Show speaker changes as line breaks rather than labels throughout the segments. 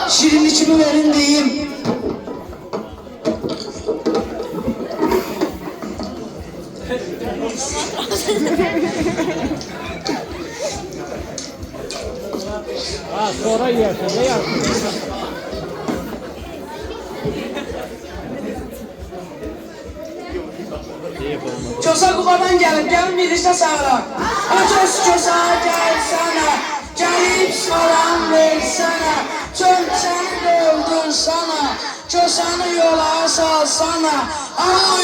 Şirin içimi verin deyim.
Sonra yersin, ne yersin?
Çosa Kubadan gelin birlikte sağırak. Acos çosa gelsene, gelip salam versene. Çömçəni doldursana, çosanı yola salsana.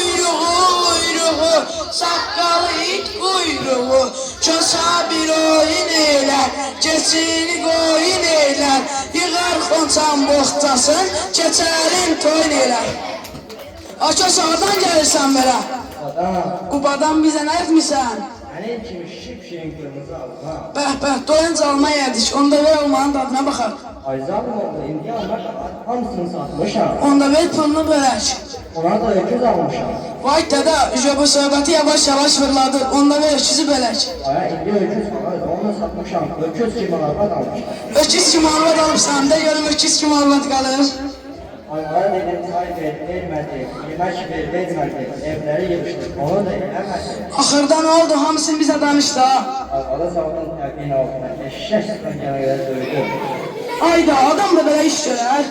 Uyruğu, saqqalı it quyruğu. Çosa bir oyun eyler, keçini qoyun eyler. Yığar xonçan boxtasın, keçərin toyun eyler. Aços oradan gəlirsən belə. Kubadan bize ne etmişsən?
Mənim kimi şip-şirin qırmızı alma.
Bəh, doyunca alma yedik. Onda ver almanın dadına baxaq.
Ayzalım oldu, indi almaq hamısını satmışam.
Onda ver pulunu bölək.
Ona da öküz almışam.
Vay dədə, bu söhbəti yavaş-yavaş fırladı. Onda ver öküzü bölək.
Aya indi öküz var, onu da satmışam. Öküz kimi arvad almışam.
Öküz kimi arvad alıbsan da, görüm öküz kimi arvad qalır.
Onlara dedim, çay ver, vermədi. Yemək ver, vermədi. Evləri yığışdı, onu da eləmədi.
Axırda nə oldu? Hamısını bizə danışdı ha.
Arvada sağdan təqin altına, eşşək sıxın gələn qədər döydü.
Ayda, adam da belə iş görər.